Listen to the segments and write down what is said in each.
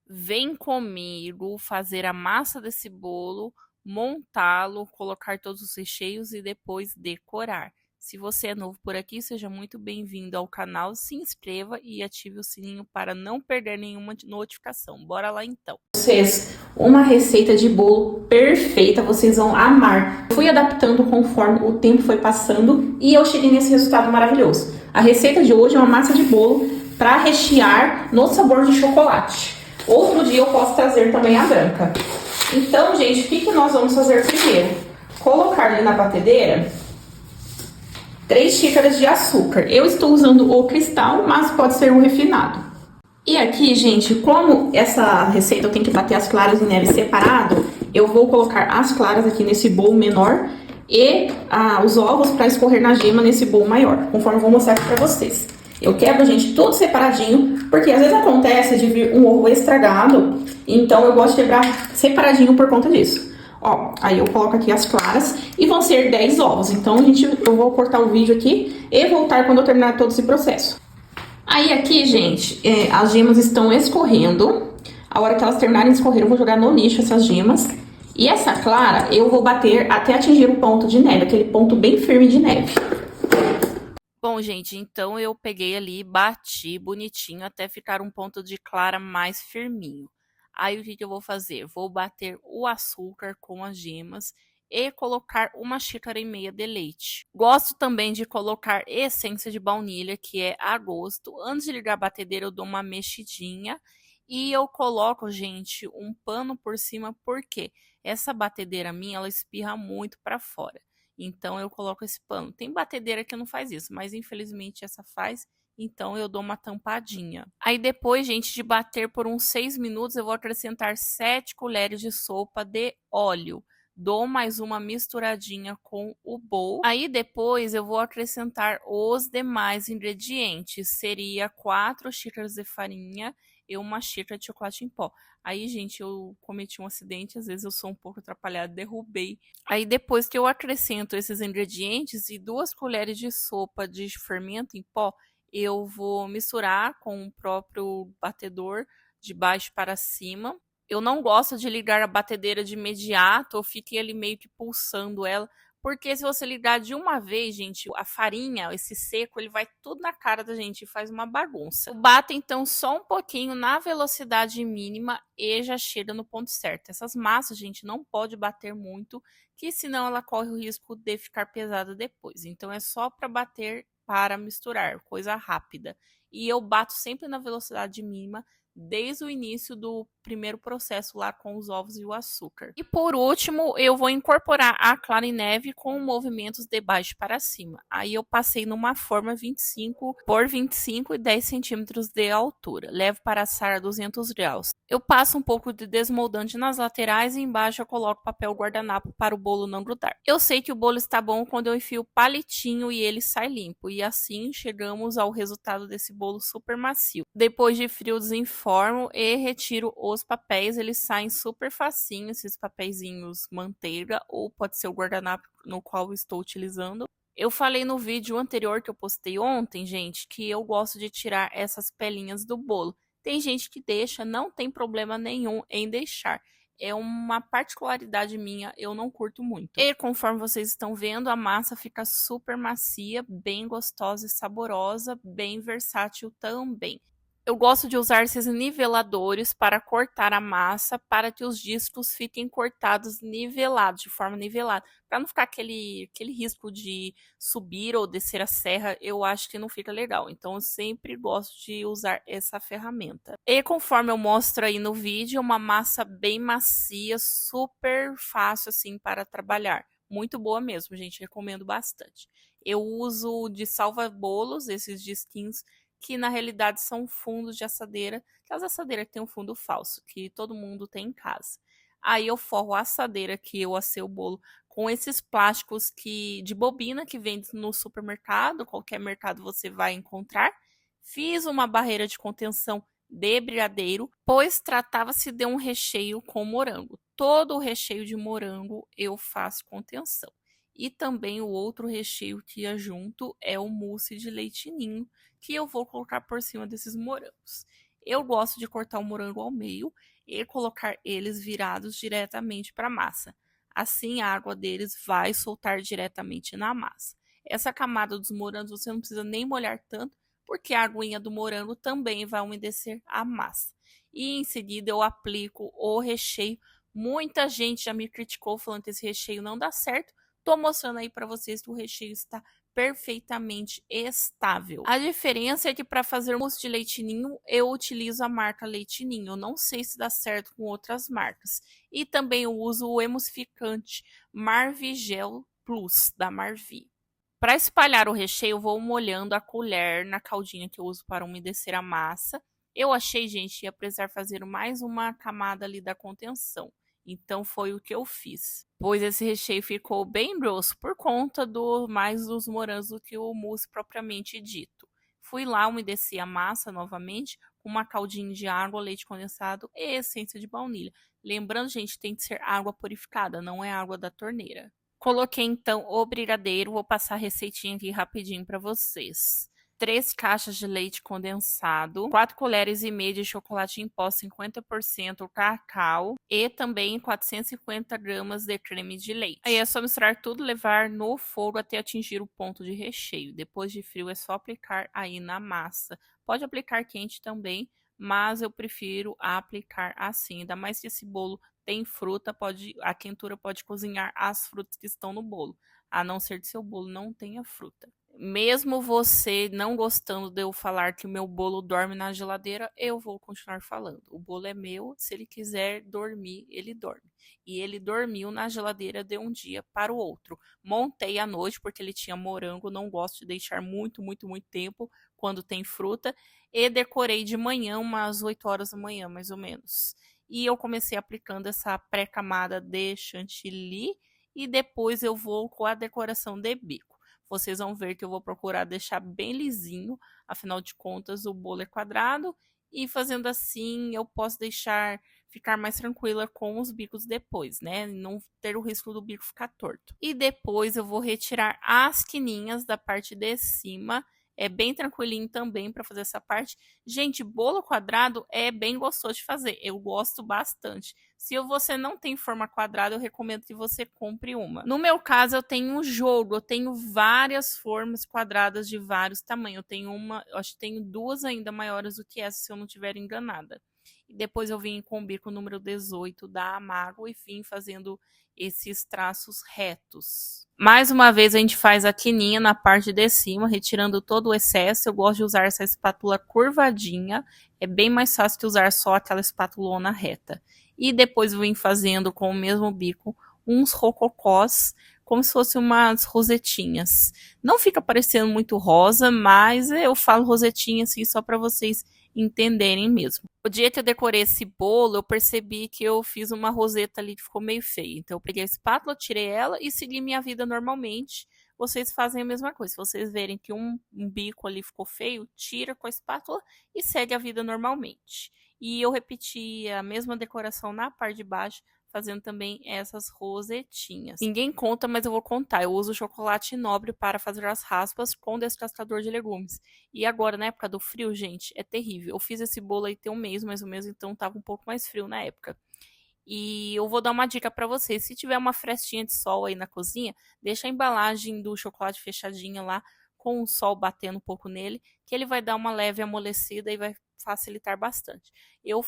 Vem comigo fazer a massa desse bolo, montá-lo, colocar todos os recheios e depois decorar. Se você é novo por aqui, seja muito bem-vindo ao canal, se inscreva e ative o sininho para não perder nenhuma notificação. Bora lá então! Vocês uma receita de bolo perfeita, vocês vão amar. Fui adaptando conforme o tempo foi passando e eu cheguei nesse resultado maravilhoso. A receita de hoje é uma massa de bolo para rechear no sabor de chocolate. Outro dia eu posso trazer também a branca. Então, gente, o que nós vamos fazer primeiro? Colocar ali na batedeira 3 xícaras de açúcar. Eu estou usando o cristal, mas pode ser o refinado. E aqui, gente, como essa receita eu tenho que bater as claras em neve separado, eu vou colocar as claras aqui nesse bowl menor e os ovos para escorrer na gema nesse bowl maior, conforme eu vou mostrar aqui para vocês. Eu quebro, gente, tudo separadinho, porque às vezes acontece de vir um ovo estragado, então eu gosto de quebrar separadinho por conta disso. Ó, aí eu coloco aqui as claras e vão ser 10 ovos. Então, eu vou cortar o vídeo aqui e voltar quando eu terminar todo esse processo. Aí aqui, gente, as gemas estão escorrendo. A hora que elas terminarem de escorrer, eu vou jogar no lixo essas gemas. E essa clara, eu vou bater até atingir o ponto de neve, aquele ponto bem firme de neve. Bom, gente, então eu peguei ali, bati bonitinho até ficar um ponto de clara mais firminho. Aí o que eu vou fazer? Vou bater o açúcar com as gemas e colocar 1,5 xícaras de leite. Gosto também de colocar essência de baunilha, que é a gosto. Antes de ligar a batedeira, eu dou uma mexidinha e eu coloco, gente, um pano por cima, porque essa batedeira minha, ela espirra muito para fora. Então eu coloco esse pano. Tem batedeira que não faz isso, mas infelizmente essa faz. Então eu dou uma tampadinha. Aí depois, gente, de bater por uns 6 minutos, eu vou acrescentar 7 colheres de sopa de óleo. Dou mais uma misturadinha com o bowl. Aí depois eu vou acrescentar os demais ingredientes. Seria 4 xícaras de farinha e 1 xícara de chocolate em pó. Aí, gente, eu cometi um acidente, às vezes eu sou um pouco atrapalhada, derrubei. Aí depois que eu acrescento esses ingredientes e 2 colheres de sopa de fermento em pó, eu vou misturar com o próprio batedor de baixo para cima. Eu não gosto de ligar a batedeira de imediato, eu fiquei ali meio que pulsando ela, porque se você ligar de uma vez, gente, a farinha, esse seco, ele vai tudo na cara da gente e faz uma bagunça. Bata então só um pouquinho na velocidade mínima e já chega no ponto certo. Essas massas, gente, não pode bater muito, que senão ela corre o risco de ficar pesada depois. Então é só para bater para misturar, coisa rápida. E eu bato sempre na velocidade mínima desde o início do primeiro processo lá com os ovos e o açúcar. E por último, eu vou incorporar a clara em neve com movimentos de baixo para cima. Aí eu passei numa forma 25 por 25 e 10 centímetros de altura. Levo para assar a 200 graus. Eu passo um pouco de desmoldante nas laterais e embaixo eu coloco papel guardanapo para o bolo não grudar. Eu sei que o bolo está bom quando eu enfio o palitinho e ele sai limpo. E assim chegamos ao resultado desse bolo super macio. Depois de frio, desenformo e retiro os papéis. Eles saem super facinho, esses papeizinhos manteiga, ou pode ser o guardanapo no qual eu estou utilizando. Eu falei no vídeo anterior que eu postei ontem, gente, que eu gosto de tirar essas pelinhas do bolo. Tem gente que deixa, não tem problema nenhum em deixar. É uma particularidade minha, eu não curto muito. E conforme vocês estão vendo, a massa fica super macia, bem gostosa e saborosa, bem versátil também. Eu gosto de usar esses niveladores para cortar a massa, para que os discos fiquem cortados nivelados, de forma nivelada, para não ficar aquele risco de subir ou descer a serra, eu acho que não fica legal. Então eu sempre gosto de usar essa ferramenta. E conforme eu mostro aí no vídeo, é uma massa bem macia, super fácil assim para trabalhar. Muito boa mesmo, gente, recomendo bastante. Eu uso de salva-bolos, esses disquinhos que na realidade são fundos de assadeira, aquelas assadeiras que tem um fundo falso, que todo mundo tem em casa. Aí eu forro a assadeira que eu assei o bolo com esses plásticos de bobina que vende no supermercado, qualquer mercado você vai encontrar. Fiz uma barreira de contenção de brigadeiro, pois tratava-se de um recheio com morango. Todo o recheio de morango eu faço contenção. E também o outro recheio que ia junto é o mousse de leite ninho, que eu vou colocar por cima desses morangos. Eu gosto de cortar o morango ao meio e colocar eles virados diretamente para a massa. Assim, a água deles vai soltar diretamente na massa. Essa camada dos morangos você não precisa nem molhar tanto, porque a aguinha do morango também vai umedecer a massa. E em seguida eu aplico o recheio. Muita gente já me criticou falando que esse recheio não dá certo. Tô mostrando aí para vocês que o recheio está perfeitamente estável. A diferença é que para fazer mousse de leite ninho, eu utilizo a marca Leite Ninho. Eu não sei se dá certo com outras marcas. E também eu uso o emulsificante Marvigel Plus, da Marvi. Para espalhar o recheio, eu vou molhando a colher na caldinha que eu uso para umedecer a massa. Eu achei, gente, que ia precisar fazer mais uma camada ali da contenção. Então foi o que eu fiz. Pois esse recheio ficou bem grosso por conta do mais dos morangos do que o mousse propriamente dito. Fui lá, umedeci a massa novamente com uma caldinha de água, leite condensado e essência de baunilha. Lembrando, gente, tem que ser água purificada, não é água da torneira. Coloquei então o brigadeiro, vou passar a receitinha aqui rapidinho para vocês. 3 caixas de leite condensado, 4 colheres e meia de chocolate em pó 50% cacau e também 450 gramas de creme de leite. Aí é só misturar tudo, levar no fogo até atingir o ponto de recheio. Depois de frio é só aplicar aí na massa. Pode aplicar quente também, mas eu prefiro aplicar assim, ainda mais que esse bolo tem fruta, a quentura pode cozinhar as frutas que estão no bolo, a não ser que seu bolo não tenha fruta. Mesmo você não gostando de eu falar que o meu bolo dorme na geladeira, eu vou continuar falando. O bolo é meu, se ele quiser dormir, ele dorme. E ele dormiu na geladeira de um dia para o outro. Montei à noite porque ele tinha morango, não gosto de deixar muito tempo quando tem fruta. E decorei de manhã, umas 8 horas da manhã, mais ou menos. E eu comecei aplicando essa pré-camada de chantilly e depois eu vou com a decoração de bico. Vocês vão ver que eu vou procurar deixar bem lisinho, afinal de contas o bolo é quadrado e fazendo assim eu posso deixar ficar mais tranquila com os bicos depois, né? Não ter o risco do bico ficar torto. E depois eu vou retirar as quininhas da parte de cima. É bem tranquilinho também para fazer essa parte. Gente, bolo quadrado é bem gostoso de fazer. Eu gosto bastante. Se você não tem forma quadrada, eu recomendo que você compre uma. No meu caso, eu tenho um jogo. Eu tenho várias formas quadradas de vários tamanhos. Eu tenho uma, eu acho que tenho duas ainda maiores do que essa, se eu não estiver enganada. E depois eu vim com o bico número 18 da Amago e vim fazendo esses traços retos. Mais uma vez a gente faz a quininha na parte de cima, retirando todo o excesso. Eu gosto de usar essa espátula curvadinha, é bem mais fácil que usar só aquela espátulona reta. E depois vim fazendo com o mesmo bico uns rococós, como se fossem umas rosetinhas. Não fica parecendo muito rosa, mas eu falo rosetinha assim só para vocês entenderem mesmo. O dia que eu decorei esse bolo, eu percebi que eu fiz uma roseta ali que ficou meio feia. Então eu peguei a espátula, tirei ela e segui minha vida normalmente. Vocês fazem a mesma coisa. Se vocês verem que um bico ali ficou feio, tira com a espátula e segue a vida normalmente. E eu repeti a mesma decoração na parte de baixo, fazendo também essas rosetinhas. Ninguém conta, mas eu vou contar. Eu uso chocolate nobre para fazer as raspas com descascador de legumes. E agora, na época do frio, gente, é terrível. Eu fiz esse bolo aí tem um mês, mais ou menos, então tava um pouco mais frio na época. E eu vou dar uma dica para vocês. Se tiver uma frestinha de sol aí na cozinha, deixa a embalagem do chocolate fechadinha lá, com o sol batendo um pouco nele, que ele vai dar uma leve amolecida e vai facilitar bastante. Eu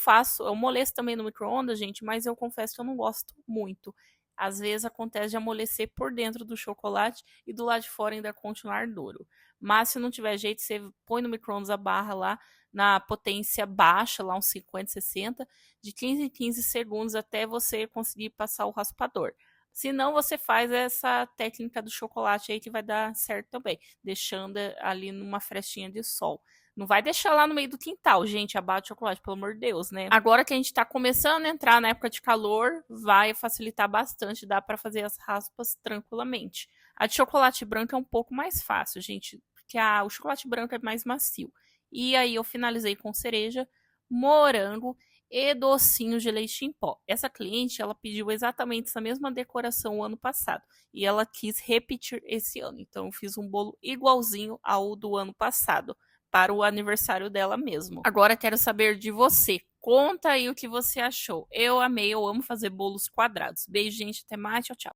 amoleço também no micro-ondas, gente, mas eu confesso que eu não gosto muito. Às vezes acontece de amolecer por dentro do chocolate e do lado de fora ainda continuar duro. Mas se não tiver jeito, você põe no micro-ondas a barra lá na potência baixa, lá uns 50, 60, de 15 em 15 segundos até você conseguir passar o raspador. Se não, você faz essa técnica do chocolate aí que vai dar certo também, deixando ali numa frestinha de sol. Não vai deixar lá no meio do quintal, gente, abate o chocolate, pelo amor de Deus, né? Agora que a gente tá começando a entrar na época de calor, vai facilitar bastante, dá para fazer as raspas tranquilamente. A de chocolate branco é um pouco mais fácil, gente, porque o chocolate branco é mais macio. E aí eu finalizei com cereja, morango e docinhos de leite em pó. Essa cliente, ela pediu exatamente essa mesma decoração o ano passado e ela quis repetir esse ano. Então eu fiz um bolo igualzinho ao do ano passado, para o aniversário dela mesmo. Agora quero saber de você. Conta aí o que você achou. Eu amei, eu amo fazer bolos quadrados. Beijo, gente, até mais, tchau, tchau.